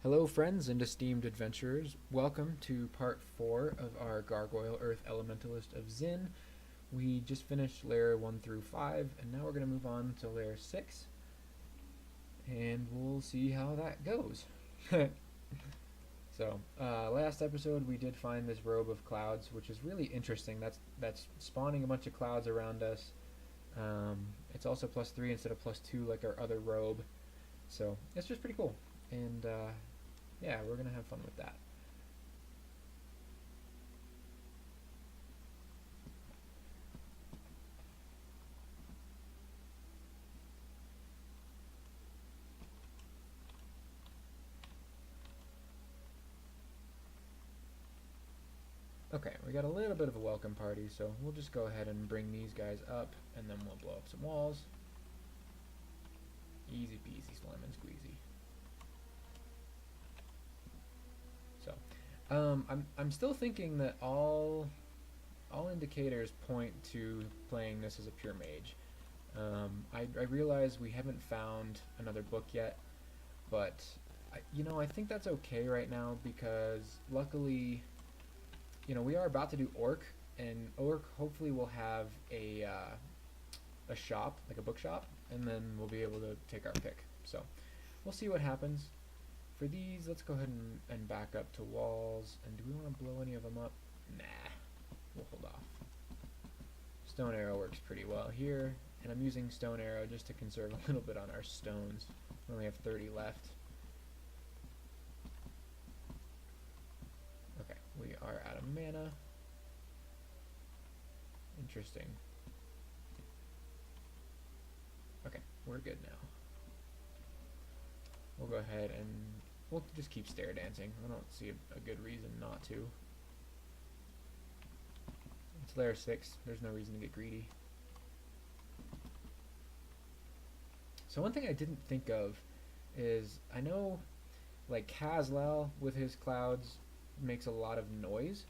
Hello, friends and esteemed adventurers. Welcome to part 4 of our Gargoyle Earth Elementalist of Zin. We just finished layer 1 through 5, and now we're going to move on to layer 6, and we'll see how that goes. So, last episode we did find this robe of clouds, which is really interesting. That's spawning a bunch of clouds around us. It's also +3 instead of +2 like our other robe. So, it's just pretty cool. And, yeah, we're going to have fun with that. Okay, we got a little bit of a welcome party, so we'll just go ahead and bring these guys up, and then we'll blow up some walls. Easy peasy, lemon squeezy. So, I'm still thinking that all indicators point to playing this as a pure mage. I realize we haven't found another book yet, but I think that's okay right now because luckily, we are about to do Orc, and Orc hopefully will have a shop, like a bookshop, and then we'll be able to take our pick. So we'll see what happens. For these, let's go ahead and back up to walls. And do we want to blow any of them up? Nah, we'll hold off. Stone arrow works pretty well here, and I'm using stone arrow just to conserve a little bit on our stones. We only have 30 left. Okay, we are out of mana. Interesting. Okay, we're good now. We'll go ahead and we'll just keep stair dancing. I don't see a good reason not to. It's layer 6. There's no reason to get greedy. So one thing I didn't think of is, I know like Kazlal with his clouds makes a lot of noise.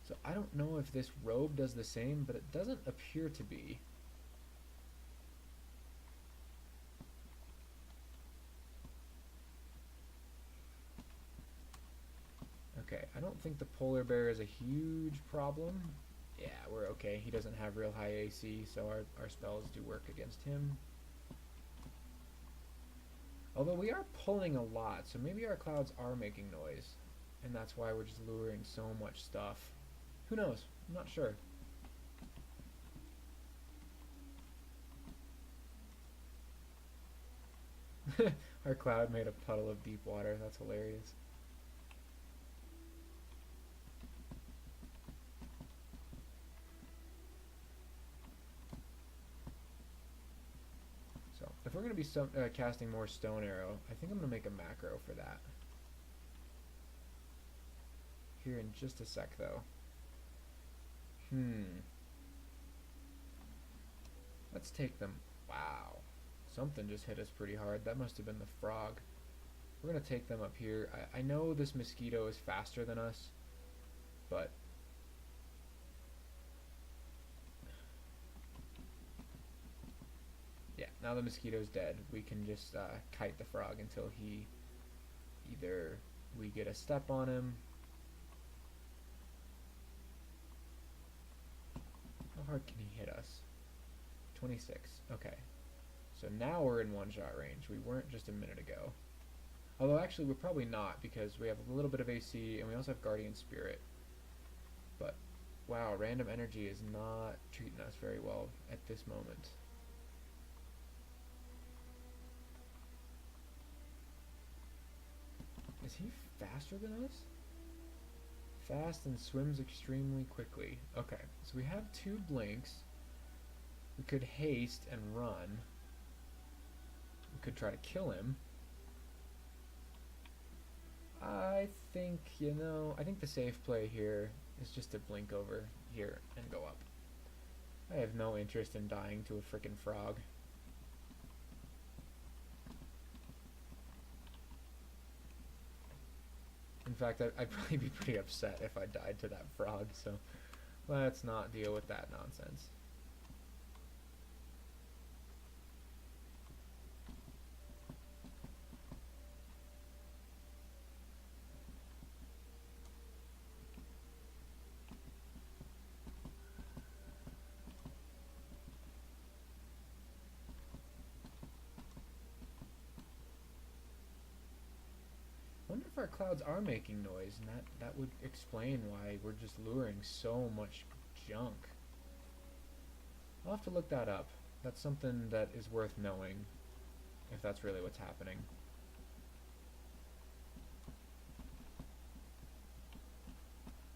So I don't know if this robe does the same, but it doesn't appear to be. Okay, I don't think the polar bear is a huge problem. Yeah, we're okay. He doesn't have real high AC, so our spells do work against him. Although we are pulling a lot, so maybe our clouds are making noise. And that's why we're just luring so much stuff. Who knows? I'm not sure. Our cloud made a puddle of deep water. That's hilarious. So, if we're going to be casting more stone arrow, I think I'm going to make a macro for that. Here in just a sec, though. Let's take them. Wow. Something just hit us pretty hard. That must have been the frog. We're going to take them up here. I know this mosquito is faster than us, but yeah, now the mosquito's dead. We can just kite the frog until either we get a step on him. How hard can he hit us? 26. Okay. So now we're in one-shot range. We weren't just a minute ago. Although actually we're probably not, because we have a little bit of AC and we also have Guardian Spirit. But wow, random energy is not treating us very well at this moment. Is he faster than us? Fast and swims extremely quickly. Okay, so we have 2 blinks. We could haste and run. We could try to kill him. I think, I think the safe play here is just to blink over here and go up. I have no interest in dying to a frickin' frog. In fact, I'd probably be pretty upset if I died to that frog, so let's not deal with that nonsense. if our clouds are making noise, and that would explain why we're just luring so much junk. I'll have to look that up. That's something that is worth knowing, if that's really what's happening.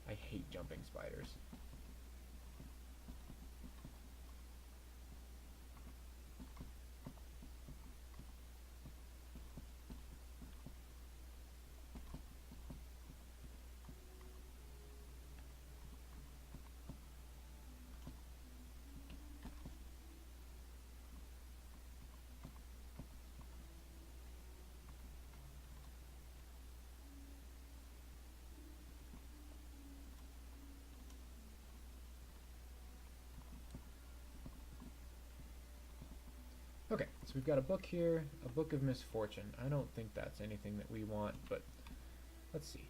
I hate jumping spiders. Okay, so we've got a book here, a book of misfortune. I don't think that's anything that we want, but let's see.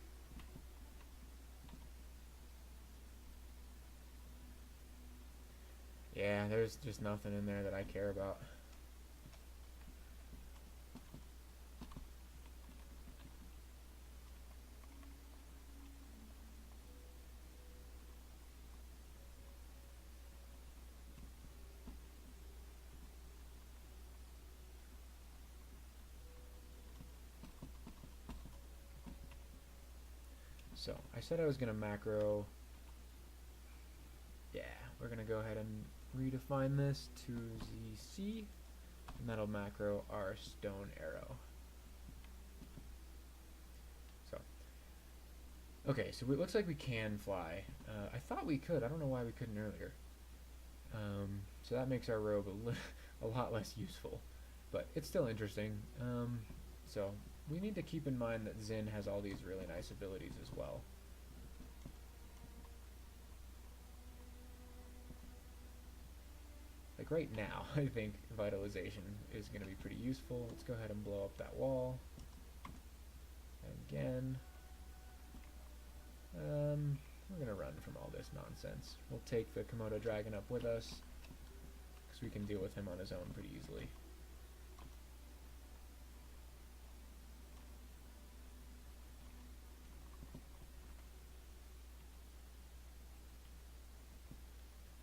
Yeah, there's just nothing in there that I care about. So, I said I was going to macro. Yeah, we're going to go ahead and redefine this to ZC, and that'll macro our stone arrow. So, okay, so it looks like we can fly. I thought we could. I don't know why we couldn't earlier. So that makes our robe a lot less useful, but it's still interesting. So we need to keep in mind that Zin has all these really nice abilities as well. Like right now, I think vitalization is going to be pretty useful. Let's go ahead and blow up that wall. And again. We're going to run from all this nonsense. We'll take the Komodo dragon up with us, because we can deal with him on his own pretty easily.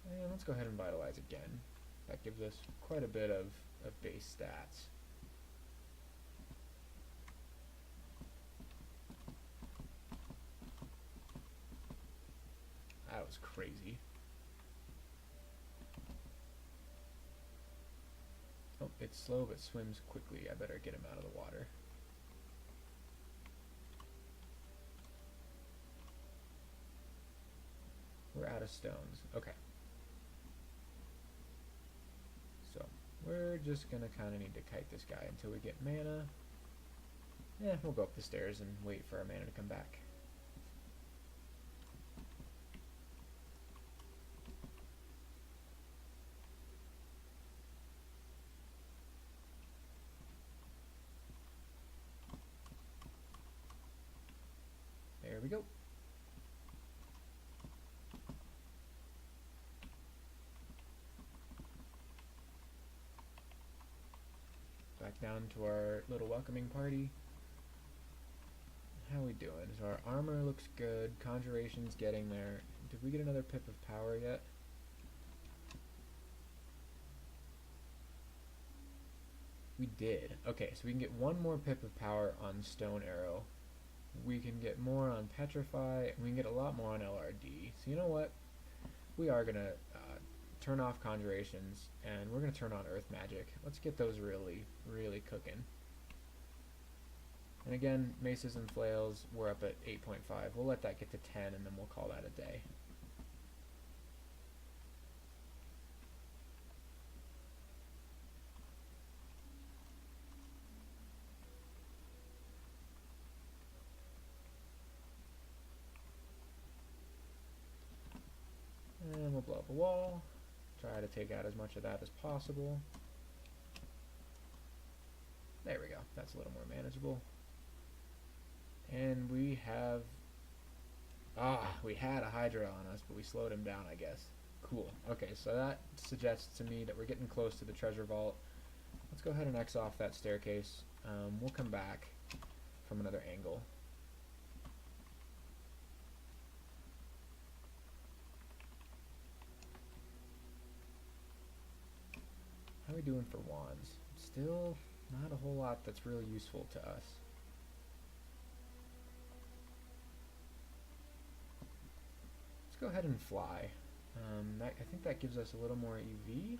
And let's go ahead and vitalize again. That gives us quite a bit of base stats. That was crazy. Oh, it's slow but swims quickly. I better get him out of the water. We're out of stones. Okay. So, we're just gonna kinda need to kite this guy until we get mana. Yeah, we'll go up the stairs and wait for our mana to come back. There we go. Back down to our little welcoming party. How are we doing? So our armor looks good. Conjuration's getting there. Did we get another pip of power yet? We did. Okay, so we can get one more pip of power on Stone Arrow. We can get more on Petrify, and we can get a lot more on LRD. So you know what? We are going to turn off Conjurations, and we're going to turn on Earth Magic. Let's get those really, really cooking. And again, Maces and Flails, we're up at 8.5. We'll let that get to 10, and then we'll call that a day. And we'll blow up a wall. Try to take out as much of that as possible. There we go. That's a little more manageable. And we have... we had a Hydra on us, but we slowed him down, I guess. Cool. Okay, so that suggests to me that we're getting close to the treasure vault. Let's go ahead and X off that staircase. We'll come back from another angle. How are we doing for wands? Still not a whole lot that's really useful to us. Let's go ahead and fly. I think that gives us a little more EV.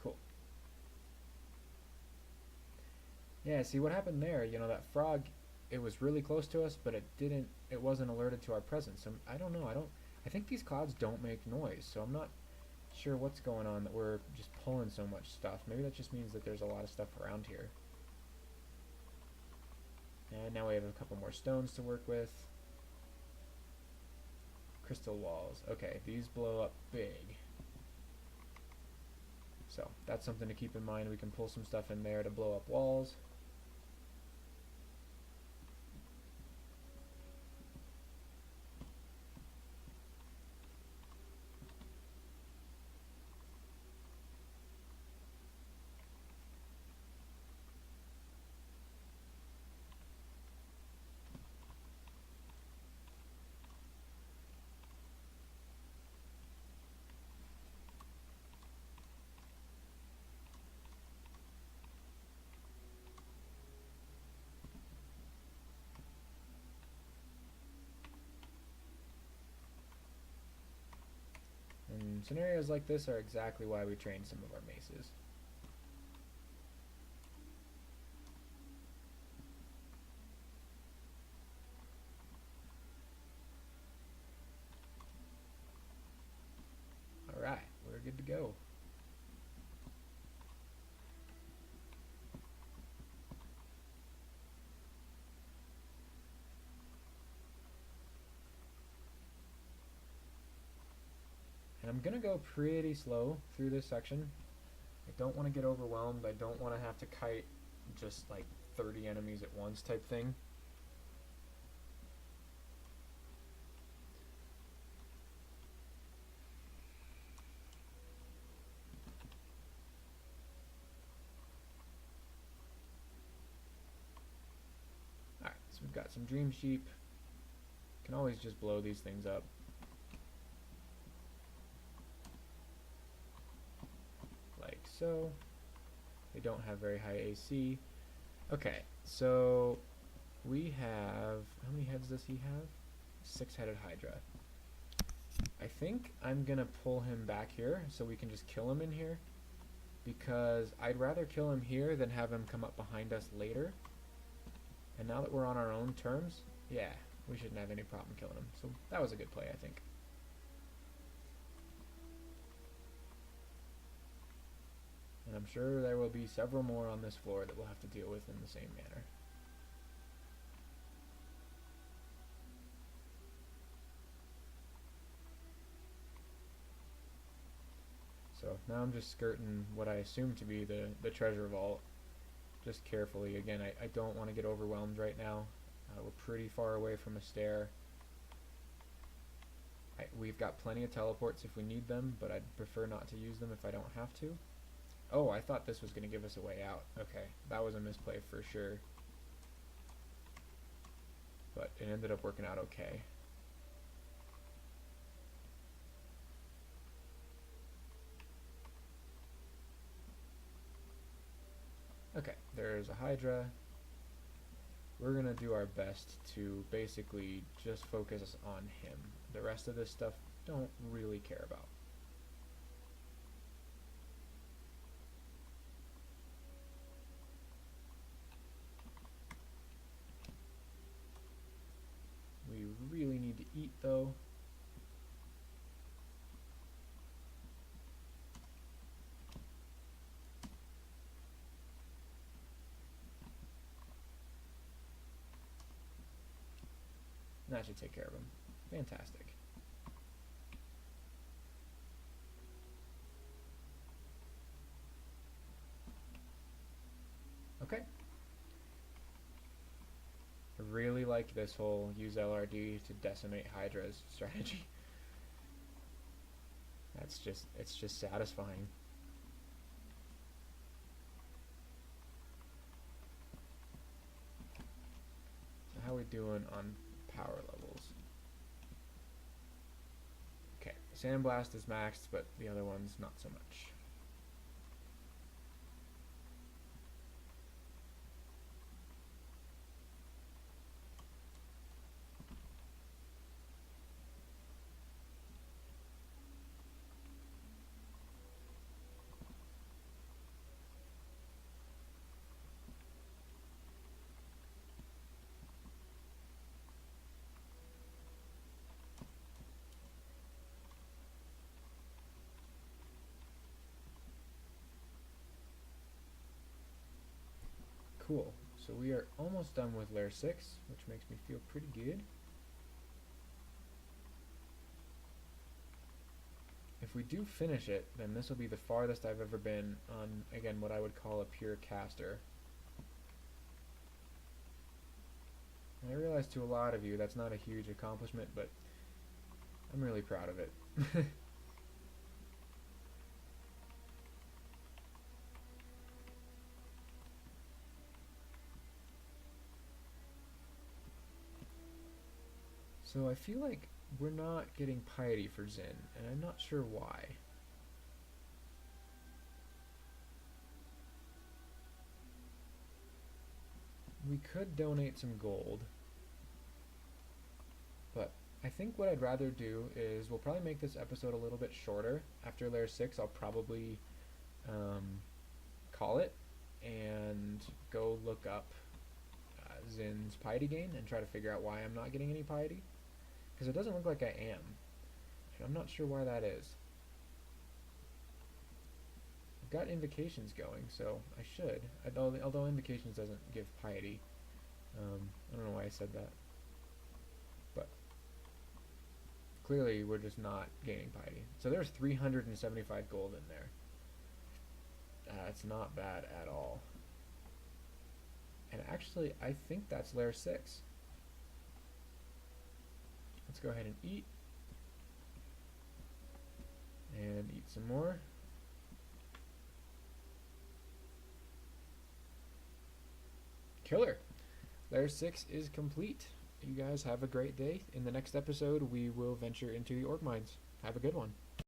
Cool. Yeah, see what happened there, you know, that frog, it was really close to us, but it wasn't alerted to our presence. So I don't know, I think these clouds don't make noise, so I'm not sure what's going on that we're just pulling so much stuff. Maybe that just means that there's a lot of stuff around here. And now we have a couple more stones to work with. Crystal walls. Okay, these blow up big. So that's something to keep in mind. We can pull some stuff in there to blow up walls. And scenarios like this are exactly why we train some of our maces. Alright, we're good to go. And I'm going to go pretty slow through this section. I don't want to get overwhelmed. I don't want to have to kite just like 30 enemies at once type thing. Alright, so we've got some dream sheep. Can always just blow these things up. Like so. They don't have very high AC. Okay, so we have, how many heads does he have? 6-headed Hydra. I think I'm gonna pull him back here so we can just kill him in here, because I'd rather kill him here than have him come up behind us later. And now that we're on our own terms, yeah, we shouldn't have any problem killing him. So that was a good play, I think. And I'm sure there will be several more on this floor that we'll have to deal with in the same manner. So now I'm just skirting what I assume to be the treasure vault, just carefully. Again, I don't want to get overwhelmed right now. We're pretty far away from a stair. We've got plenty of teleports if we need them, but I'd prefer not to use them if I don't have to. Oh, I thought this was going to give us a way out. Okay, that was a misplay for sure. But it ended up working out okay. Okay, there's a Hydra. We're going to do our best to basically just focus on him. The rest of this stuff, don't really care about. We really need to eat though. And that should take care of him. Fantastic. Okay. like this whole use LRD to decimate Hydras strategy. It's just satisfying. So how are we doing on power levels? Okay, Sandblast is maxed, but the other one's not so much. Cool. So we are almost done with layer 6, which makes me feel pretty good. If we do finish it, then this will be the farthest I've ever been on, again, what I would call a pure caster. And I realize to a lot of you that's not a huge accomplishment, but I'm really proud of it. So I feel like we're not getting piety for Xin, and I'm not sure why. We could donate some gold, but I think what I'd rather do is we'll probably make this episode a little bit shorter. After layer 6, I'll probably call it and go look up Xin's piety gain and try to figure out why I'm not getting any piety. Because it doesn't look like I am. And I'm not sure why that is. I've got invocations going, so I should. Although invocations doesn't give piety. I don't know why I said that. But clearly we're just not gaining piety. So there's 375 gold in there. It's not bad at all. And actually, I think that's layer 6. Let's go ahead and eat. And eat some more. Killer! Layer 6 is complete. You guys have a great day. In the next episode, we will venture into the orc mines. Have a good one.